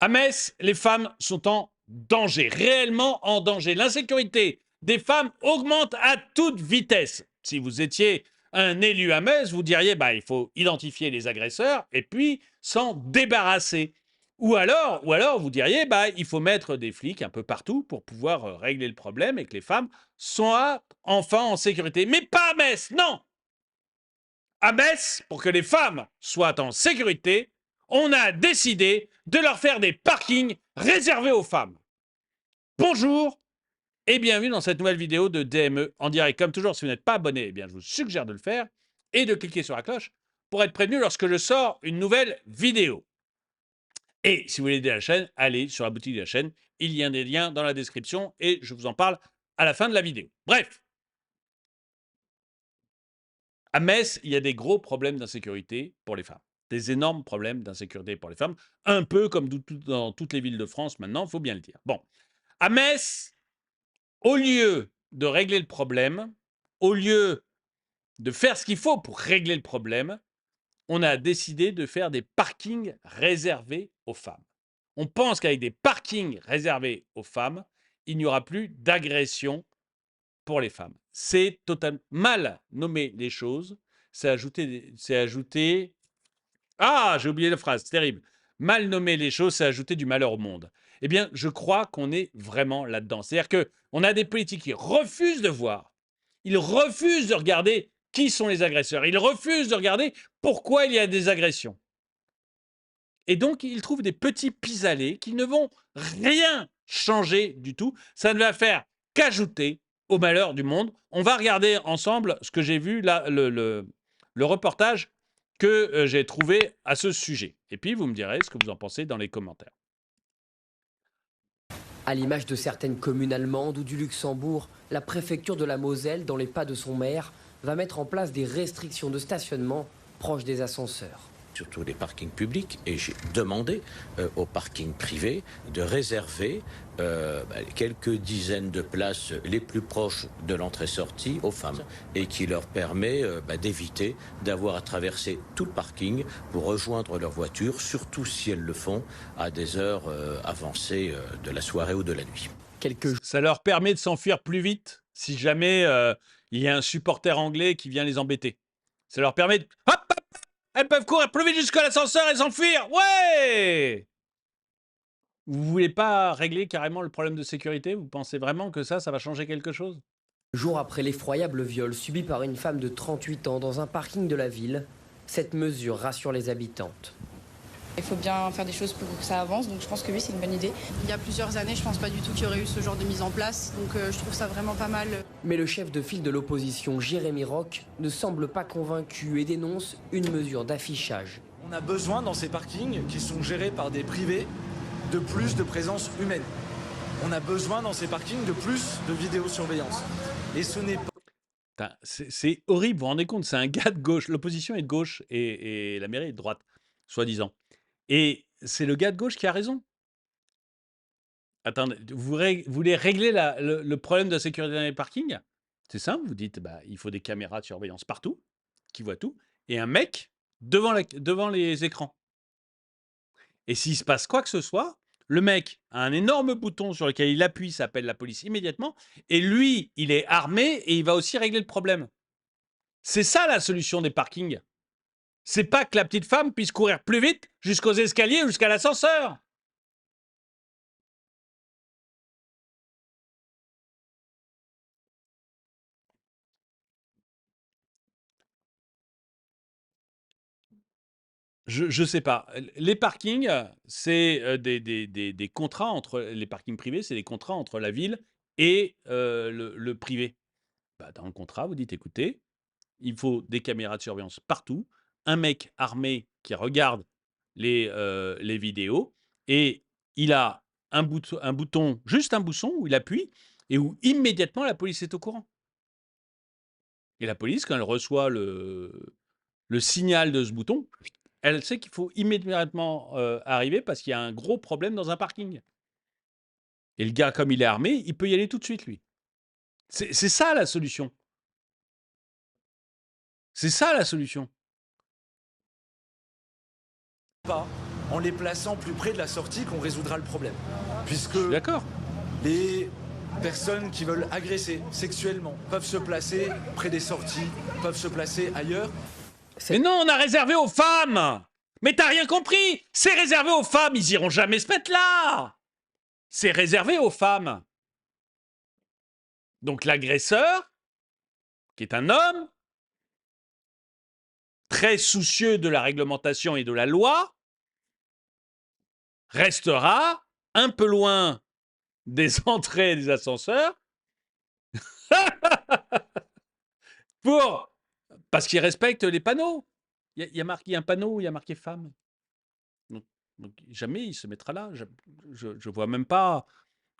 À Metz, les femmes sont en danger, réellement en danger. L'insécurité des femmes augmente à toute vitesse. Si vous étiez un élu à Metz, vous diriez il faut identifier les agresseurs et puis s'en débarrasser. Ou alors vous diriez il faut mettre des flics un peu partout pour pouvoir régler le problème et que les femmes soient enfin en sécurité. Mais pas à Metz, non. À Metz, pour que les femmes soient en sécurité, on a décidé de leur faire des parkings réservés aux femmes. Bonjour et bienvenue dans cette nouvelle vidéo de DME en direct. Comme toujours, si vous n'êtes pas abonné, je vous suggère de le faire et de cliquer sur la cloche pour être prévenu lorsque je sors une nouvelle vidéo. Et si vous voulez aider la chaîne, allez sur la boutique de la chaîne. Il y a des liens dans la description et je vous en parle à la fin de la vidéo. Bref, à Metz, il y a des gros problèmes d'insécurité pour les femmes. Des énormes problèmes d'insécurité pour les femmes, un peu comme dans toutes les villes de France maintenant, il faut bien le dire. Bon, à Metz, au lieu de régler le problème, au lieu de faire ce qu'il faut pour régler le problème, on a décidé de faire des parkings réservés aux femmes. On pense qu'avec des parkings réservés aux femmes, il n'y aura plus d'agression pour les femmes. C'est totalement mal nommer les choses. C'est ajouter. Ah, j'ai oublié la phrase, c'est terrible. Mal nommer les choses, c'est ajouter du malheur au monde. Eh bien, je crois qu'on est vraiment là-dedans. C'est-à-dire qu'on a des politiques qui refusent de voir. Ils refusent de regarder qui sont les agresseurs. Ils refusent de regarder pourquoi il y a des agressions. Et donc, ils trouvent des petits pis-aller qui ne vont rien changer du tout. Ça ne va faire qu'ajouter au malheur du monde. On va regarder ensemble ce que j'ai vu, là, le reportage que j'ai trouvé à ce sujet. Et puis, vous me direz ce que vous en pensez dans les commentaires. À l'image de certaines communes allemandes ou du Luxembourg, la préfecture de la Moselle, dans les pas de son maire, va mettre en place des restrictions de stationnement proches des ascenseurs. Surtout les parkings publics, et j'ai demandé aux parkings privés de réserver quelques dizaines de places les plus proches de l'entrée-sortie aux femmes, et qui leur permet d'éviter d'avoir à traverser tout le parking pour rejoindre leur voiture, surtout si elles le font à des heures avancées de la soirée ou de la nuit. Ça leur permet de s'enfuir plus vite si jamais il y a un supporter anglais qui vient les embêter. Ça leur permet de... Hop, hop, elles peuvent courir plus vite jusqu'à l'ascenseur et s'enfuir. Ouais! Vous voulez pas régler carrément le problème de sécurité? Vous pensez vraiment que ça va changer quelque chose? Jour après l'effroyable viol subi par une femme de 38 ans dans un parking de la ville, cette mesure rassure les habitantes. Il faut bien faire des choses pour que ça avance, donc je pense que oui, c'est une bonne idée. Il y a plusieurs années, je pense pas du tout qu'il y aurait eu ce genre de mise en place, donc je trouve ça vraiment pas mal. Mais le chef de file de l'opposition, Jérémy Roch, ne semble pas convaincu et dénonce une mesure d'affichage. On a besoin dans ces parkings qui sont gérés par des privés de plus de présence humaine. On a besoin dans ces parkings de plus de vidéosurveillance. Et ce n'est pas... C'est horrible, vous vous rendez compte, c'est un gars de gauche, l'opposition est de gauche et la mairie est de droite, soi-disant. Et c'est le gars de gauche qui a raison. Attendez, vous voulez régler le problème de la sécurité dans les parkings? C'est simple, vous dites, il faut des caméras de surveillance partout, qui voient tout, et un mec devant les écrans. Et s'il se passe quoi que ce soit, le mec a un énorme bouton sur lequel il appuie, ça appelle la police immédiatement, et lui, il est armé et il va aussi régler le problème. C'est ça la solution des parkings. C'est pas que la petite femme puisse courir plus vite jusqu'aux escaliers ou jusqu'à l'ascenseur. Je sais pas. Les parkings, c'est des contrats entre les parkings privés, c'est des contrats entre la ville et le privé. Dans le contrat, vous dites écoutez, il faut des caméras de surveillance partout, un mec armé qui regarde les vidéos et il a un bouton, juste un bouton où il appuie et où immédiatement la police est au courant. Et la police, quand elle reçoit le signal de ce bouton, elle sait qu'il faut immédiatement arriver parce qu'il y a un gros problème dans un parking. Et le gars, comme il est armé, il peut y aller tout de suite, lui. C'est ça la solution. C'est ça la solution. pas en les plaçant plus près de la sortie qu'on résoudra le problème. Puisque Je suis d'accord. les personnes qui veulent agresser sexuellement peuvent se placer près des sorties, peuvent se placer ailleurs. Mais non, on a réservé aux femmes. Mais t'as rien compris. C'est réservé aux femmes. Ils iront jamais se mettre là. C'est réservé aux femmes. Donc l'agresseur, qui est un homme, très soucieux de la réglementation et de la loi, restera un peu loin des entrées des ascenseurs parce qu'il respecte les panneaux. Il y a marqué un panneau où il y a marqué femme. Donc jamais il se mettra là. Je vois même pas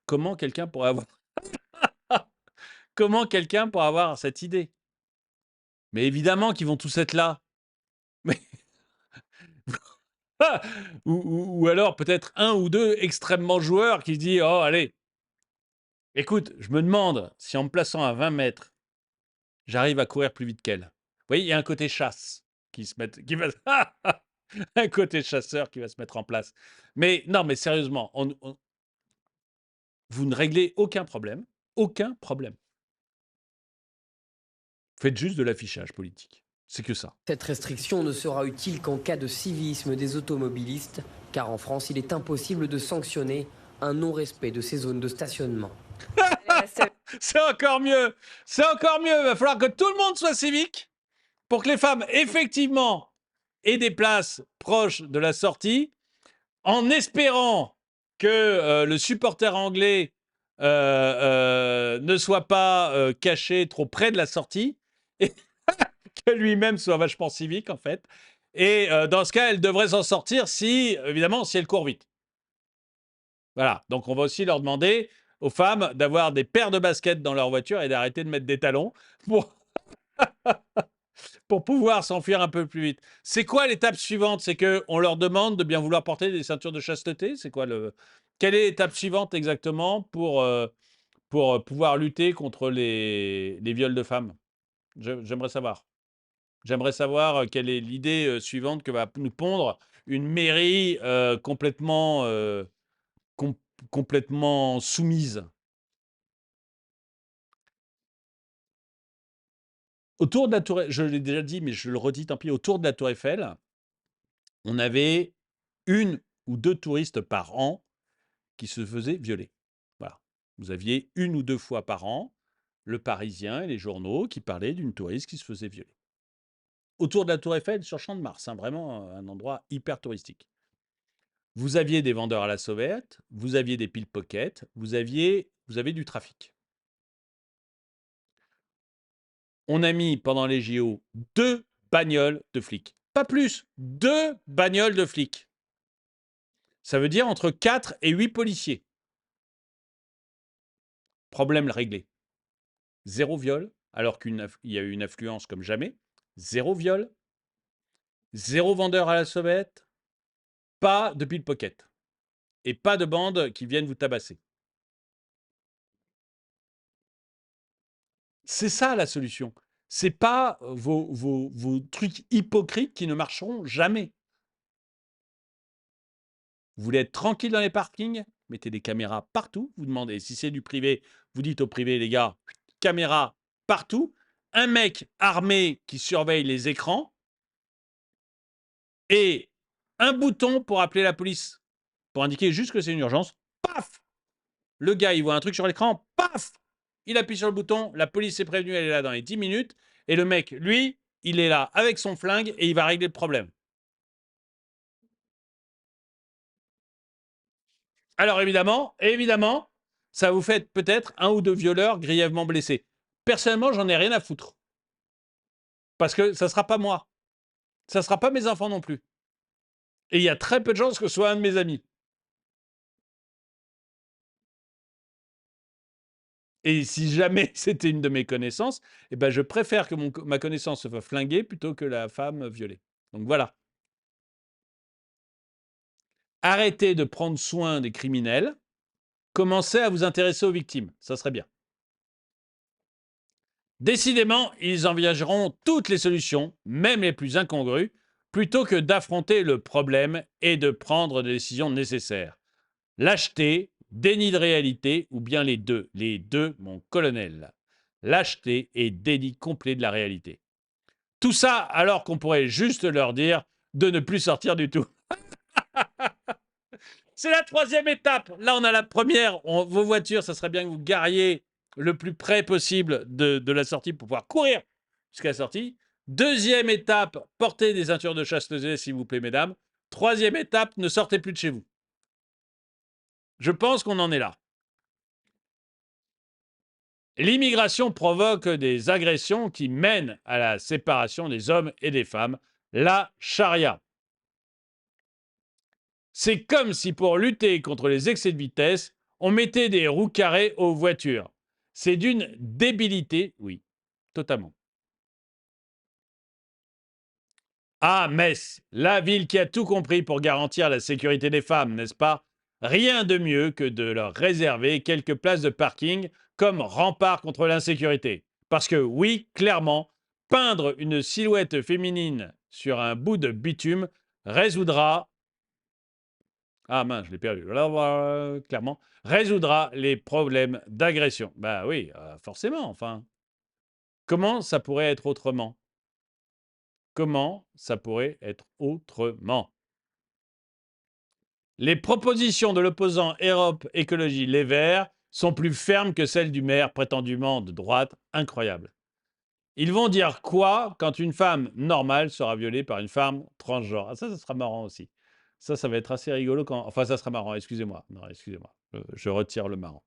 comment quelqu'un pourrait avoir comment quelqu'un pourrait avoir cette idée. Mais évidemment qu'ils vont tous être là. Mais ou alors peut-être un ou deux extrêmement joueurs qui se disent oh allez, écoute, je me demande si en me plaçant à 20 mètres, j'arrive à courir plus vite qu'elle. Vous voyez, il y a un côté chasse qui va un côté chasseur qui va se mettre en place. Mais non, mais sérieusement, vous ne réglez aucun problème. Aucun problème. Faites juste de l'affichage politique. C'est que ça. Cette restriction ne sera utile qu'en cas de civisme des automobilistes, car en France, il est impossible de sanctionner un non-respect de ces zones de stationnement. C'est encore mieux. C'est encore mieux. Il va falloir que tout le monde soit civique pour que les femmes, effectivement, aient des places proches de la sortie, en espérant que le supporter anglais ne soit pas caché trop près de la sortie et que lui-même soit vachement civique, en fait. Et dans ce cas, elle devrait s'en sortir évidemment, si elle court vite. Voilà. Donc, on va aussi leur demander aux femmes d'avoir des paires de baskets dans leur voiture et d'arrêter de mettre des talons pour pouvoir s'enfuir un peu plus vite. C'est quoi l'étape suivante? C'est qu'on leur demande de bien vouloir porter des ceintures de chasteté? C'est quoi Quelle est l'étape suivante exactement pour pouvoir lutter contre les viols de femmes? J'aimerais savoir. J'aimerais savoir quelle est l'idée suivante que va nous pondre une mairie complètement soumise. Autour de la tour, je l'ai déjà dit, mais je le redis, tant pis, autour de la tour Eiffel, on avait 1 ou 2 touristes par an qui se faisaient violer. Voilà. Vous aviez 1 ou 2 fois par an le Parisien et les journaux qui parlaient d'une touriste qui se faisait violer. Autour de la tour Eiffel, sur Champ de Mars, hein, vraiment un endroit hyper touristique. Vous aviez des vendeurs à la sauvette, vous aviez des pickpockets, vous avez du trafic. On a mis pendant les JO 2 bagnoles de flics. Pas plus, 2 bagnoles de flics. Ça veut dire entre 4 et 8 policiers. Problème réglé. 0 viol, alors qu'il y a eu une affluence comme jamais. 0 viol. 0 vendeur à la sauvette. Pas de pickpocket. Et pas de bandes qui viennent vous tabasser. C'est ça la solution. C'est pas vos trucs hypocrites qui ne marcheront jamais. Vous voulez être tranquille dans les parkings? Mettez des caméras partout. Vous demandez, si c'est du privé, vous dites au privé, les gars, caméra partout. Un mec armé qui surveille les écrans. Et un bouton pour appeler la police. Pour indiquer juste que c'est une urgence. Paf! Le gars, il voit un truc sur l'écran. Paf! Il appuie sur le bouton. La police est prévenue, elle est là dans les 10 minutes. Et le mec, lui, il est là avec son flingue et il va régler le problème. Alors évidemment, ça vous fait peut-être 1 ou 2 violeurs grièvement blessés. Personnellement, j'en ai rien à foutre. Parce que ça ne sera pas moi. Ça ne sera pas mes enfants non plus. Et il y a très peu de chances que ce soit un de mes amis. Et si jamais c'était une de mes connaissances, eh ben je préfère que ma connaissance se fasse flinguer plutôt que la femme violée. Donc voilà. Arrêtez de prendre soin des criminels. Commencez à vous intéresser aux victimes. Ça serait bien. Décidément, ils envisageront toutes les solutions, même les plus incongrues, plutôt que d'affronter le problème et de prendre des décisions nécessaires. Lâcheté, déni de réalité ou bien les deux. Les deux, mon colonel. Lâcheté et déni complet de la réalité. Tout ça alors qu'on pourrait juste leur dire de ne plus sortir du tout. C'est la troisième étape. Là, on a la première. Vos voitures, ça serait bien que vous gariez le plus près possible de la sortie pour pouvoir courir jusqu'à la sortie. Deuxième étape, portez des ceintures de chasteté, s'il vous plaît, mesdames. Troisième étape, ne sortez plus de chez vous. Je pense qu'on en est là. L'immigration provoque des agressions qui mènent à la séparation des hommes et des femmes. La charia. C'est comme si pour lutter contre les excès de vitesse, on mettait des roues carrées aux voitures. C'est d'une débilité, oui, totalement. Ah, Metz, la ville qui a tout compris pour garantir la sécurité des femmes, n'est-ce pas? Rien de mieux que de leur réserver quelques places de parking comme rempart contre l'insécurité. Parce que oui, clairement, peindre une silhouette féminine sur un bout de bitume résoudra ah mince, je l'ai perdu. Clairement, résoudra les problèmes d'agression. Bah oui, forcément, enfin. Comment ça pourrait être autrement? Comment ça pourrait être autrement? Les propositions de l'opposant Europe Écologie Les Verts sont plus fermes que celles du maire prétendument de droite. Incroyable. Ils vont dire quoi quand une femme normale sera violée par une femme transgenre? Ah, ça sera marrant aussi. Ça va être assez rigolo quand... Enfin, ça sera marrant, excusez-moi. Non, excusez-moi. Je retire le marrant.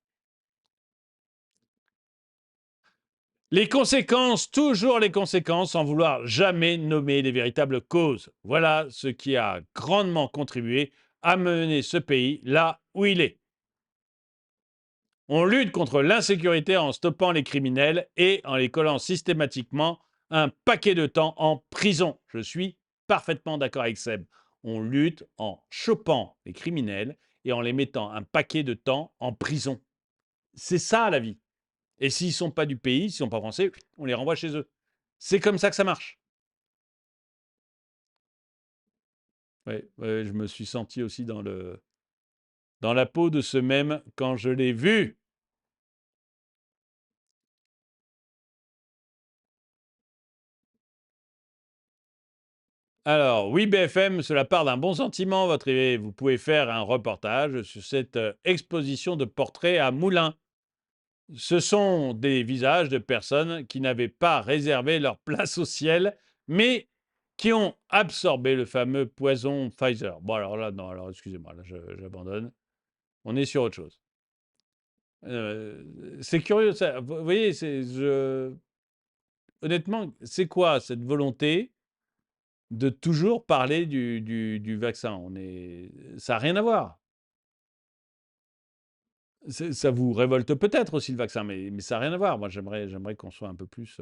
Les conséquences, toujours les conséquences, sans vouloir jamais nommer les véritables causes. Voilà ce qui a grandement contribué à mener ce pays là où il est. On lutte contre l'insécurité en stoppant les criminels et en les collant systématiquement un paquet de temps en prison. Je suis parfaitement d'accord avec Seb. On lutte en chopant les criminels et en les mettant un paquet de temps en prison. C'est ça la vie. Et s'ils ne sont pas du pays, s'ils ne sont pas français, on les renvoie chez eux. C'est comme ça que ça marche. Ouais, je me suis senti aussi dans la peau de ce même quand je l'ai vu. Alors, oui, BFM, cela part d'un bon sentiment, votre idée. Vous pouvez faire un reportage sur cette exposition de portraits à Moulins. Ce sont des visages de personnes qui n'avaient pas réservé leur place au ciel, mais qui ont absorbé le fameux poison Pfizer. Bon, alors là, non, alors excusez-moi, là, j'abandonne. On est sur autre chose. C'est curieux, ça. Vous voyez, honnêtement, c'est quoi cette volonté de toujours parler du vaccin? Ça n'a rien à voir. Ça vous révolte peut-être aussi le vaccin, mais ça n'a rien à voir. Moi, j'aimerais qu'on soit un peu plus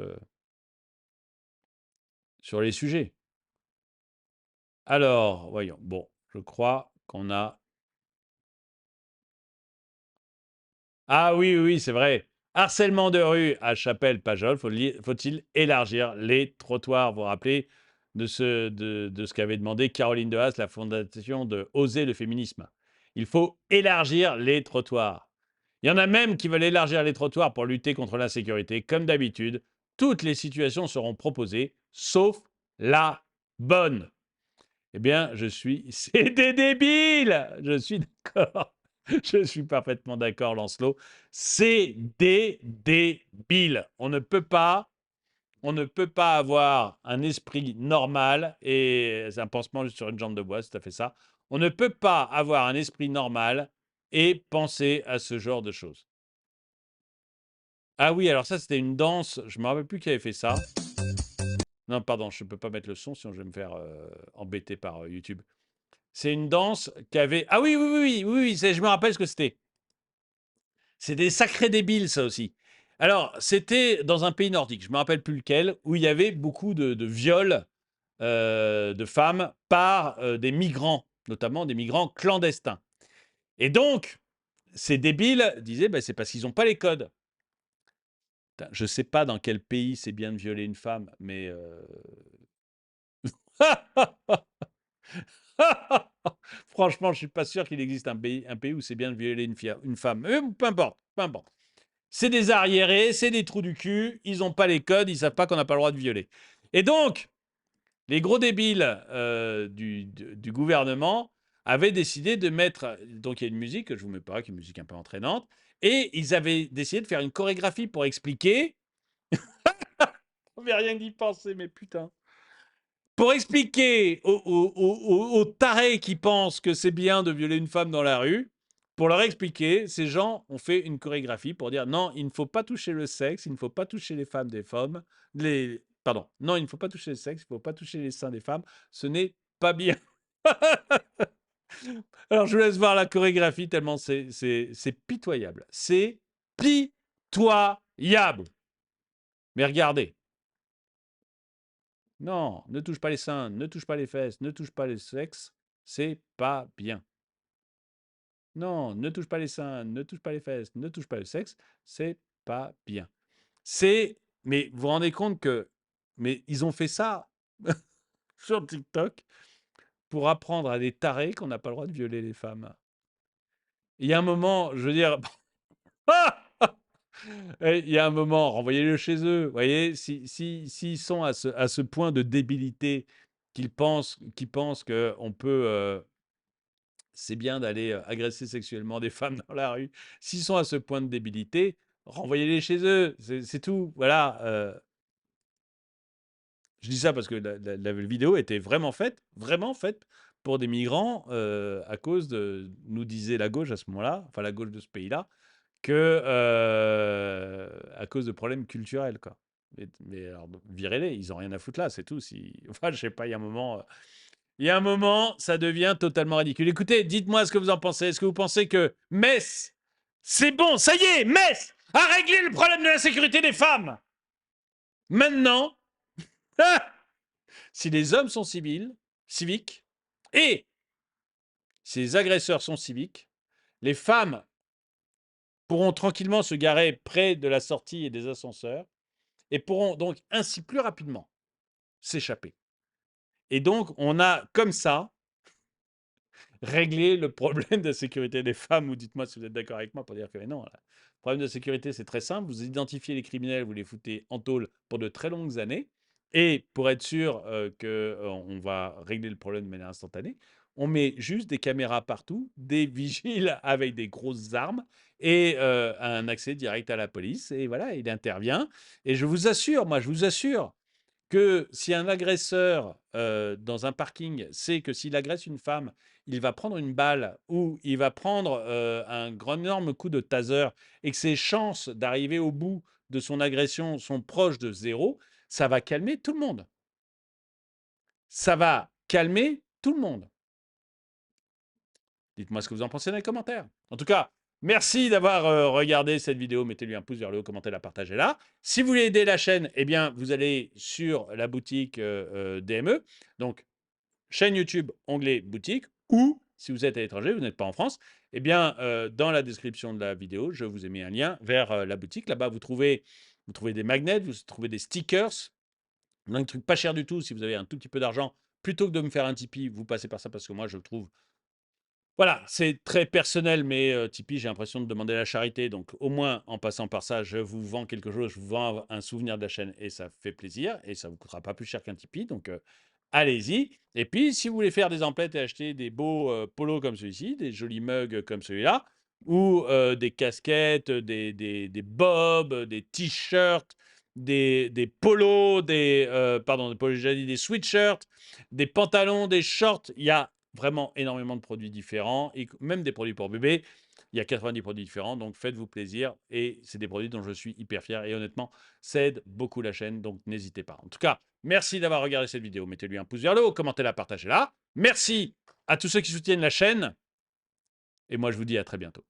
sur les sujets. Alors, voyons. Bon, je crois qu'on a... Ah oui, oui, oui, c'est vrai. Harcèlement de rue à Chapelle-Pajol. Faut-il élargir les trottoirs? Vous vous rappelez de ce qu'avait demandé Caroline Dehaze, la fondation de Oser le féminisme. Il faut élargir les trottoirs. Il y en a même qui veulent élargir les trottoirs pour lutter contre l'insécurité. Comme d'habitude, toutes les situations seront proposées, sauf la bonne. Eh bien, c'est des débiles! Je suis d'accord. Je suis parfaitement d'accord, Lancelot. C'est des débiles. On ne peut pas avoir un esprit normal, et c'est un pansement sur une jambe de bois, c'est tout à fait ça. On ne peut pas avoir un esprit normal et penser à ce genre de choses. Ah oui, alors ça, c'était une danse. Je ne me rappelle plus qui avait fait ça. Non, pardon, je ne peux pas mettre le son, sinon je vais me faire embêter par YouTube. C'est une danse qui avait... Ah oui, oui, oui, oui, oui, je me rappelle ce que c'était. C'est des sacrés débiles, ça aussi. Alors, c'était dans un pays nordique, je ne me rappelle plus lequel, où il y avait beaucoup de viols de femmes par des migrants, notamment des migrants clandestins. Et donc, ces débiles disaient, c'est parce qu'ils n'ont pas les codes. Je ne sais pas dans quel pays c'est bien de violer une femme, mais Franchement, je suis pas sûr qu'il existe un pays où c'est bien de violer une femme. Mais peu importe, peu importe. C'est des arriérés, c'est des trous du cul, ils n'ont pas les codes, ils savent pas qu'on n'a pas le droit de violer. Et donc, les gros débiles du gouvernement avaient décidé de mettre... Donc, il y a une musique que je vous mets pas, qui est une musique un peu entraînante. Et ils avaient décidé de faire une chorégraphie pour expliquer... On n'avait rien d'y penser, mais putain. Pour expliquer aux tarés qui pensent que c'est bien de violer une femme dans la rue, pour leur expliquer, ces gens ont fait une chorégraphie pour dire non, il ne faut pas toucher le sexe, il ne faut pas toucher les femmes des femmes, pardon, non, il ne faut pas toucher le sexe, il ne faut pas toucher les seins des femmes, ce n'est pas bien. Alors je vous laisse voir la chorégraphie tellement c'est pitoyable. C'est pitoyable. Mais regardez. Non, ne touche pas les seins, ne touche pas les fesses, ne touche pas le sexe, c'est pas bien. Non, ne touche pas les seins, ne touche pas les fesses, ne touche pas le sexe, c'est pas bien. Mais vous vous rendez compte que, mais ils ont fait ça sur TikTok pour apprendre à des tarés qu'on n'a pas le droit de violer les femmes. Il y a un moment, je veux dire, il y a un moment, renvoyez-le chez eux. Vous voyez, s'ils sont à ce point de débilité qu'ils pensent qu'on peut, c'est bien d'aller agresser sexuellement des femmes dans la rue. S'ils sont à ce point de débilité, renvoyez-les chez eux. C'est tout. Voilà. Je dis ça parce que la vidéo était vraiment faite pour des migrants à cause de, nous disait la gauche à ce moment-là, enfin la gauche de ce pays-là, que à cause de problèmes culturels, quoi. Mais alors, virez-les, ils n'ont rien à foutre là, c'est tout. Enfin, je sais pas, il y a un moment, ça devient totalement ridicule. Écoutez, dites-moi ce que vous en pensez. Est-ce que vous pensez que Metz, c'est bon, ça y est, Metz a réglé le problème de la sécurité des femmes? Maintenant, si les hommes sont civiques, et si les agresseurs sont civiques, les femmes pourront tranquillement se garer près de la sortie et des ascenseurs et pourront donc ainsi plus rapidement s'échapper. Et donc, on a comme ça réglé le problème de sécurité des femmes, ou dites-moi si vous êtes d'accord avec moi pour dire que non. Le problème de sécurité, c'est très simple. Vous identifiez les criminels, vous les foutez en tôle pour de très longues années. Et pour être sûr qu'on va régler le problème de manière instantanée, on met juste des caméras partout, des vigiles avec des grosses armes et un accès direct à la police. Et voilà, il intervient. Et je vous assure, que si un agresseur dans un parking sait que s'il agresse une femme, il va prendre une balle ou il va prendre un grand énorme coup de taser et que ses chances d'arriver au bout de son agression sont proches de zéro, ça va calmer tout le monde. Ça va calmer tout le monde. Dites-moi ce que vous en pensez dans les commentaires. En tout cas, merci d'avoir regardé cette vidéo. Mettez-lui un pouce vers le haut, commentez-la, partagez-la. Si vous voulez aider la chaîne, eh bien, vous allez sur la boutique DME. Donc, chaîne YouTube, onglet boutique. Ou, si vous êtes à l'étranger, vous n'êtes pas en France, eh bien, dans la description de la vidéo, je vous ai mis un lien vers la boutique. Là-bas, vous trouvez des magnets, vous trouvez des stickers. Un truc pas cher du tout si vous avez un tout petit peu d'argent. Plutôt que de me faire un Tipeee, vous passez par ça parce que moi, je le trouve voilà, c'est très personnel, mais Tipeee, j'ai l'impression de demander la charité. Donc, au moins, en passant par ça, je vous vends quelque chose, je vous vends un souvenir de la chaîne et ça fait plaisir. Et ça ne vous coûtera pas plus cher qu'un Tipeee. Donc, allez-y. Et puis, si vous voulez faire des emplettes et acheter des beaux polos comme celui-ci, des jolis mugs comme celui-là, ou des casquettes, des bobs, des t-shirts, des polos, pardon, des polos, j'ai déjà dit, des sweatshirts, des pantalons, des shorts, il y a vraiment énormément de produits différents, et même des produits pour bébé. Il y a 90 produits différents, donc faites-vous plaisir. Et c'est des produits dont je suis hyper fier. Et honnêtement, ça aide beaucoup la chaîne, donc n'hésitez pas. En tout cas, merci d'avoir regardé cette vidéo. Mettez-lui un pouce vers le haut, commentez-la, partagez-la. Merci à tous ceux qui soutiennent la chaîne. Et moi, je vous dis à très bientôt.